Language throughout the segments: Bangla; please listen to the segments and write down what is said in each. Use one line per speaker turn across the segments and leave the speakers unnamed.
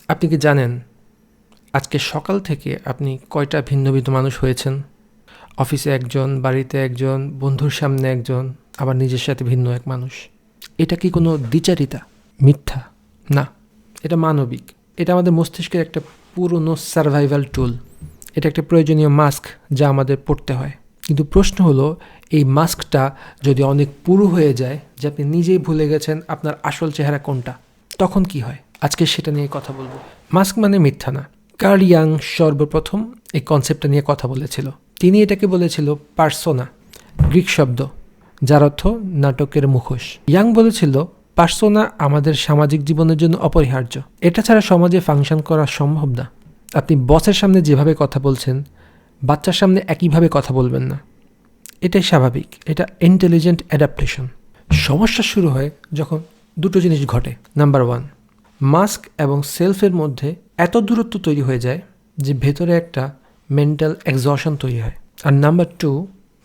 আপনি কি জানেন আজকে সকাল থেকে আপনি কয়টা ভিন্ন ভিন্ন মানুষ হয়েছেন? অফিসে একজন, বাড়িতে একজন, বন্ধুর সামনে একজন, আবার নিজের সাথে ভিন্ন এক মানুষ। এটা কি কোনো দ্বিচারিতা? মিথ্যা না, এটা মানবিক। এটা আমাদের মস্তিষ্কের একটা পুরনো সার্ভাইভাল টুল। এটা একটা প্রয়োজনীয় মাস্ক যা আমাদের পড়তে হয়। কিন্তু প্রশ্ন হলো, এই মাস্কটা যদি অনেক পুরু হয়ে যায় যে আপনি নিজেই ভুলে গেছেন আপনার আসল চেহারা কোনটা, তখন কি হয়? আজকে সেটা নিয়ে কথা বলবো। মাস্ক মানে মিথ্যা না। কার্ল ইয়াং সর্বপ্রথম এই কনসেপ্টটা নিয়ে কথা বলেছিল। তিনি এটাকে বলেছিল পার্সোনা, গ্রিক শব্দ যার অর্থ নাটকের মুখোশ। ইয়াং বলেছিল পার্সোনা আমাদের সামাজিক জীবনের জন্য অপরিহার্য। এটা ছাড়া সমাজে ফাংশন করা সম্ভব না। আপনি বসের সামনে যেভাবে কথা বলছেন, বাচ্চার সামনে একইভাবে কথা বলবেন না। এটাই স্বাভাবিক, এটা ইন্টেলিজেন্ট অ্যাডাপ্টেশন। সমস্যা শুরু হয় যখন দুটো জিনিস ঘটে। নাম্বার 1, মাস্ক এবং সেলফের মধ্যে এত দূরত্ব তৈরি হয়ে যায় যে ভেতরে একটা মেন্টাল এক্সশন তৈরি হয়। আর নাম্বার 2,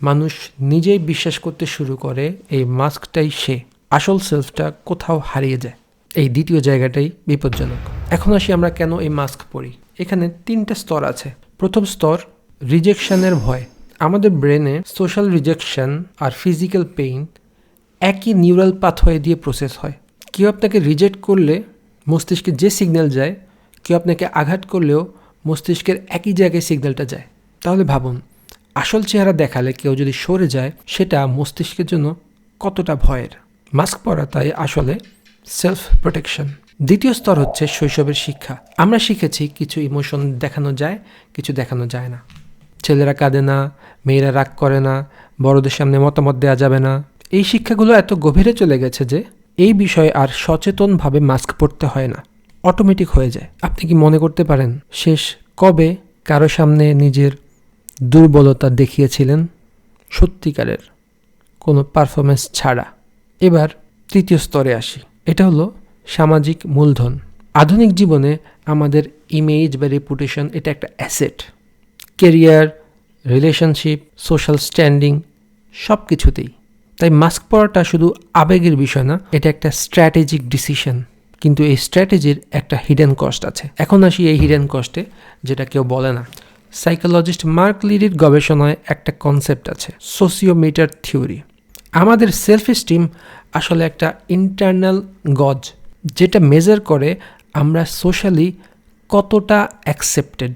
মানুষ নিজেই বিশ্বাস করতে শুরু করে এই মাস্কটাই সে, আসল সেলফটা কোথাও হারিয়ে যায়। এই দ্বিতীয় জায়গাটাই বিপজ্জনক। এখন আসি আমরা কেন এই মাস্ক পরি। এখানে 3টা স্তর আছে। প্রথম স্তর, রিজেকশনের ভয়। আমাদের ব্রেনে সোশ্যাল রিজেকশন আর ফিজিক্যাল পেইন একই নিউরাল পাথওয়ে দিয়ে প্রসেস হয়। কেউ আপনাকে রিজেক্ট করলে মস্তিষ্কে যে সিগন্যাল যায়, কেউ আপনাকে আঘাত করলেও মস্তিষ্কের একই জায়গায় সিগন্যালটা যায়। তাহলে ভাবুন, আসল চেহারা দেখালে কেউ যদি সরে যায়, সেটা মস্তিষ্কের জন্য কতটা ভয়ের। মাস্ক পরা তাই আসলে সেলফ প্রোটেকশন। দ্বিতীয় স্তর হচ্ছে শৈশবের শিক্ষা। আমরা শিখেছি কিছু ইমোশন দেখানো যায়, কিছু দেখানো যায় না। ছেলেরা কাঁদে না, মেয়েরা রাগ করে না, বড়দের সামনে মতামত দেওয়া যাবে না। এই শিক্ষাগুলো এত গভীরে চলে গেছে যে এই বিষয়ে আর সচেতনভাবে মাস্ক পরতে হয় না, অটোমেটিক হয়ে যায়। আপনি কি মনে করতে পারেন শেষ কবে কারো সামনে নিজের দুর্বলতা দেখিয়েছিলেন? সত্যিকারের, কোনো পারফরমেন্স ছাড়া। এবার তৃতীয় স্তরে আসি। এটা হলো সামাজিক মূলধন। আধুনিক জীবনে আমাদের ইমেজ বা রেপুটেশন এটা একটা asset. Career, relationship, social standing, সব কিছুতেই। তাই মাস্ক পরাটা শুধু আবেগের বিষয় না, এটা একটা স্ট্র্যাটেজিক ডিসিশন। কিন্তু এই স্ট্র্যাটেজির একটা হিডেন কস্ট আছে। এখন আসি এই হিডেন কস্টে, যেটা কেউ বলে না। সাইকোলজিস্ট মার্ক লিরির গবেষণায় একটা কনসেপ্ট আছে, সোসিওমিটার থিওরি। আমাদের সেলফ এস্টিম আসলে একটা ইন্টারনাল গজ, যেটা মেজার করে আমরা সোশ্যালি কতটা অ্যাকসেপ্টেড।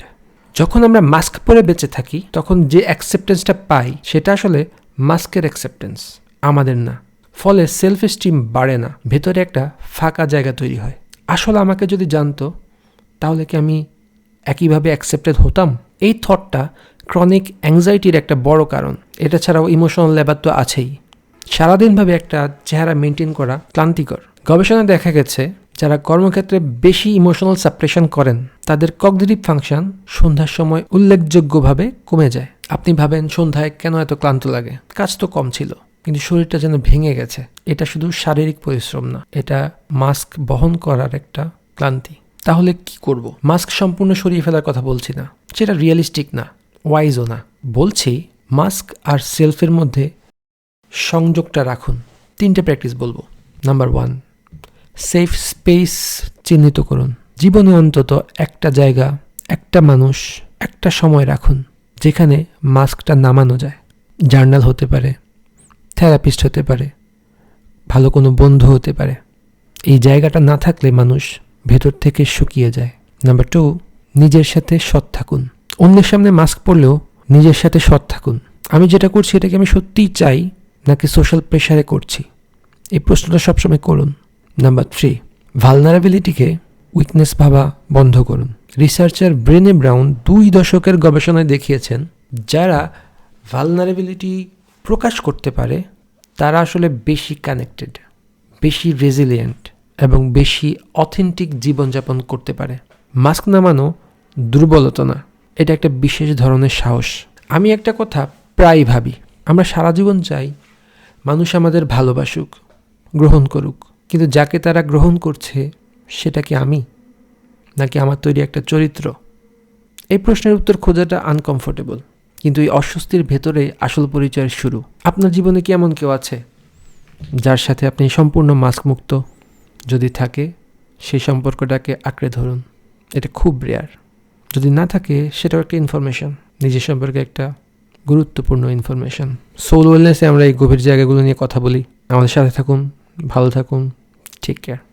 যখন আমরা মাস্ক পরে বেঁচে থাকি, তখন যে অ্যাকসেপ্টেন্সটা পাই সেটা আসলে মাস্কের অ্যাকসেপ্টেন্স, আমাদের না। ফলে সেলফ এস্টিম বাড়ে না, ভেতরে একটা ফাঁকা জায়গা তৈরি হয়। আসলে আমাকে যদি জানতো, তাহলে কি আমি একইভাবে অ্যাকসেপ্টেড হতাম? এই থটটা ক্রনিক অ্যাংজাইটির একটা বড় কারণ। এটা ছাড়াও ইমোশনাল লেবার তো আছেই। সারাদিনভাবে একটা চেহারা মেনটেন করা ক্লান্তিকর। গবেষণায় দেখা গেছে, যারা কর্মক্ষেত্রে বেশি ইমোশনাল সাপ্রেশন করেন, তাদের কগনিটিভ ফাংশন সন্ধ্যার সময় উল্লেখযোগ্যভাবে কমে যায়। আপনি ভাবেন সন্ধ্যায় কেন এত ক্লান্ত লাগে? কাজ তো কম ছিল, কিন্তু শরীরটা যেন ভেঙে গেছে। এটা শুধু শারীরিক পরিশ্রম না, এটা মাস্ক বহন করার একটা ক্লান্তি। তাহলে কি করব? মাস্ক সম্পূর্ণ সরিয়ে ফেলার কথা বলছি না, সেটা রিয়েলিস্টিক না, ওয়াইজও না। বলছি মাস্ক আর সেলফের মধ্যে সংযোগটা রাখুন। 3টে প্র্যাকটিস বলবো। নাম্বার 1, সেফ স্পেস চিহ্নিত করুন। জীবনে অন্তত একটা জায়গা, একটা মানুষ, একটা সময় রাখুন যেখানে মাস্কটা নামানো যায়। জার্নাল হতে পারে, থেরাপিস্ট হতে পারে, ভালো কোনো বন্ধু হতে পারে। এই জায়গাটা না থাকলে মানুষ ভেতর থেকে শুকিয়ে যায়। নাম্বার 2, নিজের সাথে সৎ থাকুন। অন্যের সামনে মাস্ক পরলেও নিজের সাথে সৎ থাকুন। আমি যেটা করছি এটাকে আমি সত্যিই চাই নাকি সোশ্যাল প্রেশারে করছি? এই প্রশ্নটা সবসময় করুন। নাম্বার 3, ভালনারেবিলিটিকে উইকনেস ভাবা বন্ধ করুন। রিসার্চার ব্রেনে ব্রাউন 2 দশকের গবেষণায় দেখিয়েছেন, যারা ভালনারেবিলিটি প্রকাশ করতে পারে তারা আসলে বেশি কানেক্টেড, বেশি রেজিলিয়েন্ট এবং বেশি অথেন্টিক জীবনযাপন করতে পারে। মাস্ক নামানো দুর্বলতা না, এটা একটা বিশেষ ধরনের সাহস। আমি একটা কথা প্রায় ভাবি, আমরা সারা জীবন চাই মানুষ আমাদের ভালোবাসুক, গ্রহণ করুক, কিন্তু যাকে তারা গ্রহণ করছে সেটা কি আমি, নাকি আমার তৈরি একটা চরিত্র? এই প্রশ্নের উত্তর খোঁজাটা আনকমফোর্টেবল, কিন্তু এই অস্বস্তির ভেতরেই আসল পরিচয়ের শুরু। আপনার জীবনে কি এমন কেউ আছে যার সাথে আপনি সম্পূর্ণ মাস্ক মুক্ত? যদি থাকে, সেই সম্পর্কটাকে আঁকড়ে ধরুন। এটা খুব রেয়ার। যদি না থাকে সেটাও একটা ইনফরমেশন, নিজের সম্পর্কে একটা গুরুত্বপূর্ণ ইনফরমেশন। সোল ওয়েলনেসে আমরা এই গভীর জায়গাগুলো নিয়ে কথা বলি। আমাদের সাথে থাকুন, ভালো থাকুন, টেক কেয়ার।